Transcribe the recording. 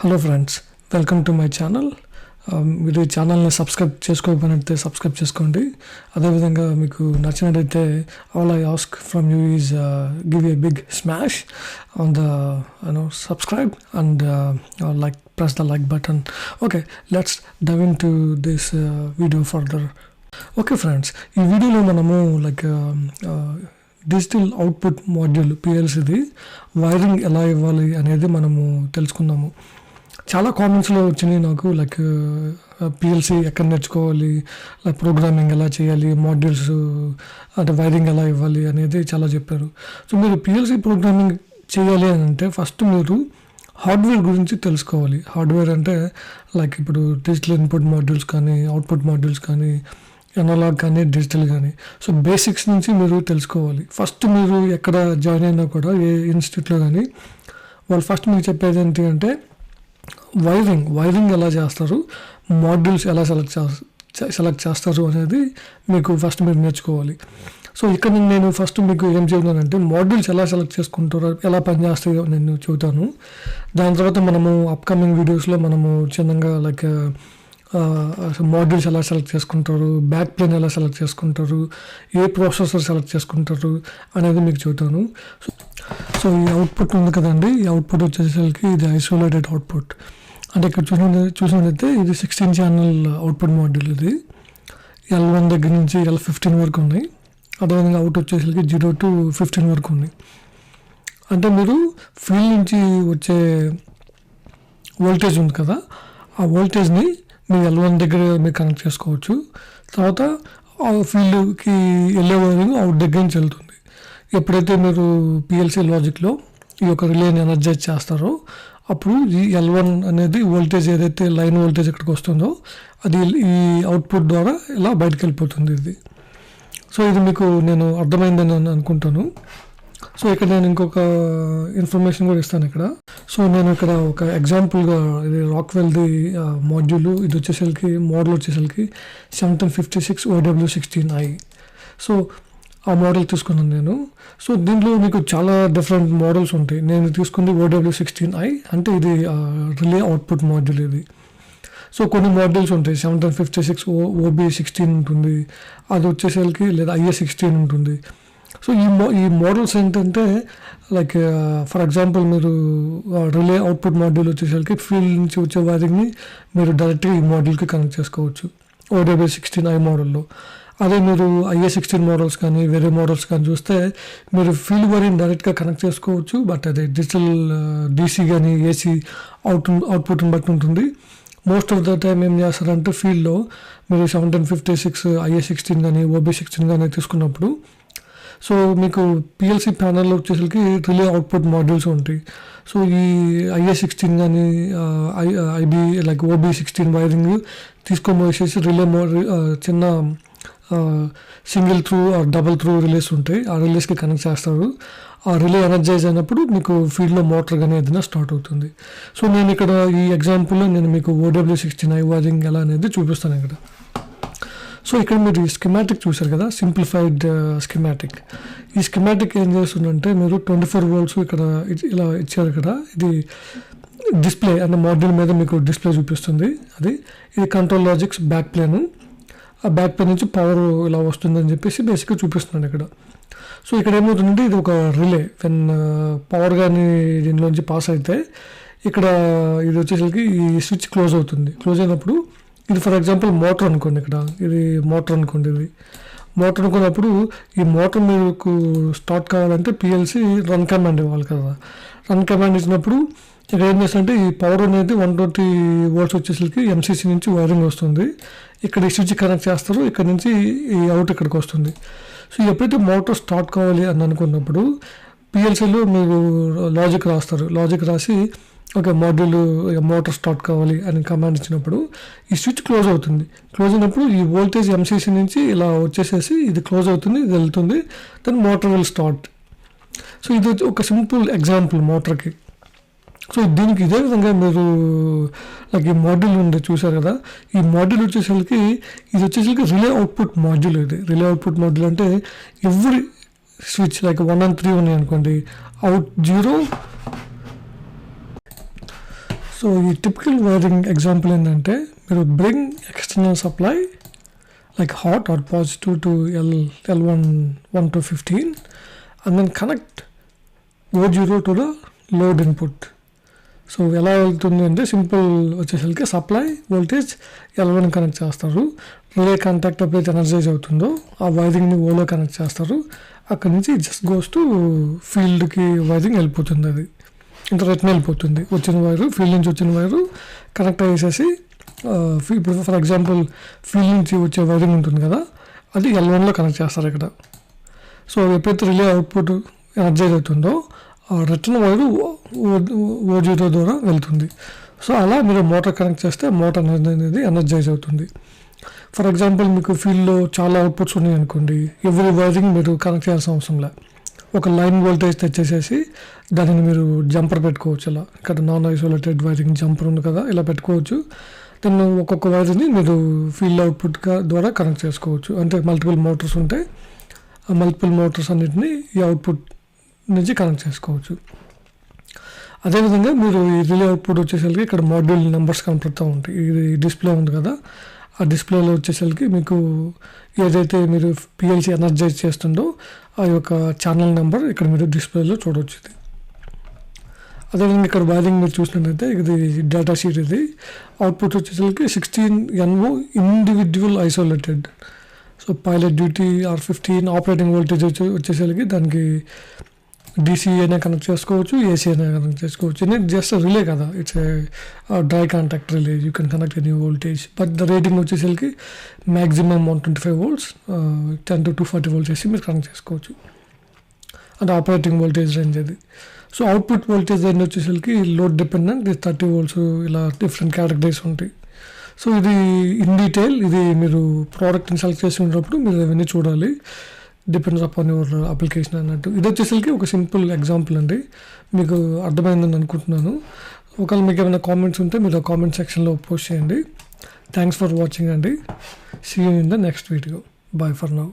Hello friends, welcome to my channel. మీరు ఈ ఛానల్ని సబ్స్క్రైబ్ చేసుకోకపోయినట్టే సబ్స్క్రైబ్ చేసుకోండి. అదేవిధంగా మీకు నచ్చినట్టయితే all I ask from you is give a big smash on the subscribe and like press the like button. Okay, let's dive into this video further. Okay friends, ఈ వీడియోలో మనము డిజిటల్ అవుట్పుట్ మాడ్యూల్ పిఎల్సిది వైరింగ్ ఎలా ఇవ్వాలి అనేది మనము తెలుసుకుందాము. చాలా కామెంట్స్లో వచ్చినాయి నాకు, పిఎల్సి ఎక్కడ నేర్చుకోవాలి, ప్రోగ్రామింగ్ ఎలా చేయాలి, మాడ్యూల్స్ అంటే వైరింగ్ ఎలా ఇవ్వాలి అనేది చాలా చెప్పారు. సో మీరు పిఎల్సి ప్రోగ్రామింగ్ చేయాలి అని అంటే ఫస్ట్ మీరు హార్డ్వేర్ గురించి తెలుసుకోవాలి. హార్డ్వేర్ అంటే ఇప్పుడు డిజిటల్ ఇన్పుట్ మాడ్యూల్స్ కానీ, అవుట్పుట్ మాడ్యూల్స్ కానీ, ఎనలాగ్ కానీ, డిజిటల్ కానీ. సో బేసిక్స్ నుంచి మీరు తెలుసుకోవాలి. ఫస్ట్ మీరు ఎక్కడ జాయిన్ అయినా కూడా ఏ ఇన్స్టిట్యూట్లో కానీ వాళ్ళు ఫస్ట్ మీకు చెప్పేది ఏంటి అంటే వైరింగ్ ఎలా చేస్తారు, మాడ్యూల్స్ ఎలా సెలెక్ట్ చేస్తారు అనేది మీకు ఫస్ట్ మీరు నేర్చుకోవాలి. సో ఇక్కడ నేను ఫస్ట్ మీకు ఏం చెబుతానంటే మాడ్యూల్స్ ఎలా సెలెక్ట్ చేసుకుంటారో, ఎలా పనిచేస్తాయో నేను చెబుతాను. దాని తర్వాత మనము అప్కమింగ్ వీడియోస్లో మనము చిన్నగా మాడ్యూల్స్ ఎలా సెలెక్ట్ చేసుకుంటారు, బ్యాక్ ప్లేన్ ఎలా సెలెక్ట్ చేసుకుంటారు, ఏ ప్రాసెసర్ సెలెక్ట్ చేసుకుంటారు అనేది మీకు చెబుతాను. సో ఈ అవుట్పుట్ ఉంది కదండి, ఈ అవుట్పుట్ వచ్చేసరికి ఇది ఐసోలేటెడ్ అవుట్పుట్. అంటే ఇక్కడ చూసినట్టయితే ఇది 16 ఛానల్ అవుట్పుట్ మాడ్యూల్. ఇది L1 దగ్గర నుంచి L15 వరకు ఉన్నాయి. అదేవిధంగా అవుట్ వచ్చేసరికి 0 to 15 వరకు ఉన్నాయి. అంటే మీరు ఫీల్డ్ నుంచి వచ్చే వోల్టేజ్ ఉంది కదా, ఆ వోల్టేజ్ని మీరు L1 దగ్గర మీరు కనెక్ట్ చేసుకోవచ్చు. తర్వాత ఆ ఫీల్డ్కి వెళ్ళే వైరింగ్ అవుట్ దగ్గర నుంచి వెళ్తుంది. ఎప్పుడైతే మీరు పిఎల్సి లాజిక్లో ఈ యొక్క రిలేని ఎనర్జైజ్ చేస్తారో అప్పుడు ఈ L1 అనేది వోల్టేజ్ ఏదైతే లైన్ వోల్టేజ్ ఇక్కడికి వస్తుందో అది ఈ అవుట్పుట్ ద్వారా ఇలా బయటకు వెళ్ళిపోతుంది ఇది. సో ఇది మీకు నేను అర్థమైందని అనుకుంటాను. సో ఇక్కడ నేను ఇంకొక ఇన్ఫర్మేషన్ కూడా ఇస్తాను ఇక్కడ. సో నేను ఇక్కడ ఒక ఎగ్జాంపుల్గా ఇది రాక్వెల్ది మాడ్యూల్, ఇది వచ్చేసరికి మోడల్ వచ్చేసరికి 1756 OW16i. సో ఆ మోడల్ తీసుకున్నాను నేను. సో దీంట్లో మీకు చాలా డిఫరెంట్ మోడల్స్ ఉంటాయి. నేను తీసుకుంది OW16i, అంటే ఇది రిలే అవుట్పుట్ మాడ్యూల్ ఇది. సో కొన్ని మాడ్యూల్స్ ఉంటాయి, 1756 OB16 ఉంటుంది, అది వచ్చేసరికి లేదా IA16 ఉంటుంది. సో ఈ మోడల్స్ ఏంటంటే ఫర్ ఎగ్జాంపుల్ మీరు రిలే అవుట్పుట్ మాడ్యూల్ వచ్చేసరికి ఫీల్డ్ నుంచి వచ్చే వైరింగ్ని మీరు డైరెక్ట్గా ఈ మాడ్యూల్కి కనెక్ట్ చేసుకోవచ్చు OW16i మోడల్లో. అదే మీరు IA16 మోడల్స్ కానీ వేరే మోడల్స్ కానీ చూస్తే మీరు ఫీల్డ్ వైరింగ్ డైరెక్ట్గా కనెక్ట్ చేసుకోవచ్చు. బట్ అది డిజిటల్ DC కానీ AC అవుట్పుట్ని బట్టి ఉంటుంది. మోస్ట్ ఆఫ్ ద టైం ఏం చేస్తారంటే ఫీల్డ్లో మీరు 1756 IA16 కానీ OB16 కానీ తీసుకున్నప్పుడు సో మీకు పిఎల్సి ప్యానల్లో వచ్చేసరికి రిలే అవుట్పుట్ మాడ్యూల్స్ ఉంటాయి. సో ఈ IA16 కానీ IB OB16 వైరింగ్ తీసుకొని వచ్చేసి రిలే చిన్న single through double through relays ఉంటాయి, ఆ రిలేస్కి కనెక్ట్ చేస్తారు. ఆ రిలే ఎనర్జైజ్ అయినప్పుడు మీకు ఫీల్డ్లో మోటార్ కానీ ఏదైనా స్టార్ట్ అవుతుంది. సో నేను ఇక్కడ ఈ ఎగ్జాంపుల్లో నేను మీకు OW16i వైరింగ్ ఎలా అనేది చూపిస్తాను ఇక్కడ. సో ఇక్కడ మీరు ఈ స్కిమాటిక్ చూసారు కదా, సింప్లిఫైడ్ స్కిమాటిక్. ఈ స్కిమాటిక్ ఏం చేస్తుందంటే మీరు 24 volts ఇక్కడ ఇలా ఇచ్చారు కదా, ఇది డిస్ప్లే అంటే మాడ్యూల్ మీద మీకు డిస్ప్లే చూపిస్తుంది. ఇది కంట్రోల్ లాజిక్స్ బ్యాక్ ప్లేన్. ఆ బ్యాక్ ప్లేన్ నుంచి పవర్ ఇలా వస్తుందని చెప్పేసి బేసిక్గా చూపిస్తున్నాను ఇక్కడ. సో ఇక్కడ ఏమవుతుందంటే ఇది ఒక రిలే, వెన్ పవర్ కానీ దీనిలోంచి పాస్ అయితే ఇక్కడ ఇది వచ్చేసరికి ఈ స్విచ్ క్లోజ్ అవుతుంది. క్లోజ్ అయినప్పుడు ఇది ఫర్ ఎగ్జాంపుల్ మోటార్ అనుకోండి, ఇక్కడ ఇది మోటార్ అనుకోండి. ఇది మోటార్ అనుకున్నప్పుడు ఈ మోటార్ మీకు స్టార్ట్ కావాలంటే పిఎల్సి రన్ కమాండ్ ఇవ్వాలి కదా. రన్ కమాండ్ ఇచ్చినప్పుడు ఇక్కడ ఏం చేస్తుందంటే ఈ పవర్ అనేది 120 volts వచ్చేసరికి ఎంసీసీ నుంచి వైరింగ్ వస్తుంది. ఇక్కడ ఈ స్విచ్ కనెక్ట్ చేస్తారు, ఇక్కడ నుంచి ఈ అవుట్ ఇక్కడికి వస్తుంది. సో ఎప్పుడైతే మోటార్ స్టార్ట్ కావాలి అని అనుకున్నప్పుడు పిఎల్సీలో మీరు లాజిక్ రాస్తారు. లాజిక్ రాసి ఓకే మోటార్ స్టార్ట్ కావాలి అని కమాండ్ ఇచ్చినప్పుడు ఈ స్విచ్ క్లోజ్ అవుతుంది. క్లోజ్ అయినప్పుడు ఈ వోల్టేజ్ ఎంసీసీ నుంచి ఇలా వచ్చేసేసి ఇది క్లోజ్ అవుతుంది, ఇది వెళ్తుంది, then motor will start. So ఇది ఒక సింపుల్ ఎగ్జాంపుల్ మోటార్కి. సో దీనికి ఇదే విధంగా మీరు ఈ మాడ్యూల్ ఉంది చూసారు కదా, ఈ మాడ్యూల్ వచ్చేసరికి ఇది వచ్చేసరికి రిలే అవుట్పుట్ మాడ్యూల్. ఇది రిలే అవుట్పుట్ మాడ్యూల్ అంటే ఎవ్రీ స్విచ్ 1 and 3 ఉన్నాయి అనుకోండి, అవుట్ 0. సో ఈ టిపికల్ వైరింగ్ ఎగ్జాంపుల్ ఏంటంటే మీరు bring external supply like hot or positive to L1 1 to 15 and then connect O0 to the load input. So ఎలా వెళ్తుంది అంటే సింపుల్ వచ్చేసరికి సప్లై వోల్టేజ్ L1 కనెక్ట్ చేస్తారు. రిలే కాంటాక్ట్ ఎప్పుడైతే energise అవుతుందో ఆ వైరింగ్ని ఓలో కనెక్ట్ చేస్తారు. అక్కడి నుంచి జస్ట్ గోస్ టు ఫీల్డ్కి వైరింగ్ వెళ్ళిపోతుంది. అది ఇంకా రిటర్న్ వెళ్ళిపోతుంది. వచ్చిన వైరు ఫీల్డ్ నుంచి వచ్చిన వైరు కనెక్ట్ అయ్యేసేసి ఇప్పుడు ఫర్ ఎగ్జాంపుల్ ఫీల్డ్ నుంచి వచ్చే వైరింగ్ ఉంటుంది కదా, అది L1లో కనెక్ట్ చేస్తారు ఇక్కడ. సో ఎప్పుడైతే రిలే అవుట్పుట్ ఎనర్జైజ్ అవుతుందో రిటర్న్ వైరు O0 ద్వారా వెళ్తుంది. సో అలా మీరు మోటార్ కనెక్ట్ చేస్తే మోటార్ అనేది ఎనర్జైజ్ అవుతుంది. ఫర్ ఎగ్జాంపుల్ మీకు ఫీల్డ్లో చాలా అవుట్పుట్స్ ఉన్నాయి అనుకోండి, ఎవ్రీ వైరింగ్ మీరు కనెక్ట్ చేయాల్సిన అవసరం లే. ఒక లైన్ వోల్టేజ్ తెచ్చేసేసి దానిని మీరు జంపర్ పెట్టుకోవచ్చు. ఇలా ఇక్కడ నాన్ ఐసోలేటెడ్ వైరింగ్ జంపర్ ఉంది కదా, ఇలా పెట్టుకోవచ్చు. దెన్ ఒక్కొక్క వైర్ని మీరు ఫీల్డ్ అవుట్పుట్ ద్వారా కనెక్ట్ చేసుకోవచ్చు. అంటే మల్టిపుల్ మోటార్స్ ఉంటాయి, ఆ మల్టిపుల్ మోటార్స్ అన్నిటిని ఈ అవుట్పుట్ నుంచి కనెక్ట్ చేసుకోవచ్చు. అదేవిధంగా మీరు ఈ రిలే అవుట్పుట్ వచ్చేసరికి ఇక్కడ మాడ్యూల్ నెంబర్స్ కనపడుతూ ఉంటాయి. ఇది డిస్ప్లే ఉంది కదా, ఆ డిస్ప్లేలో వచ్చేసరికి మీకు ఏదైతే మీరు PLC ఎనర్జైజ్ చేస్తుందో ఆ యొక్క ఛానల్ నెంబర్ ఇక్కడ మీరు డిస్ప్లేలో చూడవచ్చు. ఇది అదేవిధంగా ఇక్కడ వైరింగ్ మీరు చూసినట్లయితే ఇది డేటా షీట్. ఇది అవుట్పుట్ వచ్చేసరికి 16 NO individual isolated. So pilot duty R15 operating voltage వచ్చేసరికి దానికి DC అయినా కనెక్ట్ చేసుకోవచ్చు, AC అయినా కనెక్ట్ చేసుకోవచ్చు. ఇది జస్ట్ రిలే కదా, it's dry contact relay, you can connect any voltage. But the rating వచ్చేసరికి మ్యాక్సిమం 125 volts 10 to 240 volts వేసి మీరు కనెక్ట్ చేసుకోవచ్చు. అంటే ఆపరేటింగ్ వోల్టేజ్ రేంజ్ అది. సో అవుట్పుట్ వోల్టేజ్ రేంజ్ వచ్చేసరికి లోడ్ డిపెండెంట్ 30 volts, ఇలా డిఫరెంట్ కేటగిరీస్ ఉంటాయి. సో ఇది ఇన్ డీటెయిల్ ఇది మీరు ప్రోడక్ట్ని సెలెక్ట్ చేసి ఉన్నప్పుడు మీరు అవన్నీ చూడాలి. డిపెండ్స్ అపాన్ యువర్ అప్లికేషన్ అన్నట్టు. ఇది వచ్చేసరికి ఒక సింపుల్ ఎగ్జాంపుల్ అండి, మీకు అర్థమైందని అనుకుంటున్నాను. ఒకవేళ మీకు ఏమైనా కామెంట్స్ ఉంటే మీరు ఆ కామెంట్ సెక్షన్లో పోస్ట్ చేయండి. థ్యాంక్స్ ఫర్ వాచింగ్ అండి. See you in the next video. Bye for now.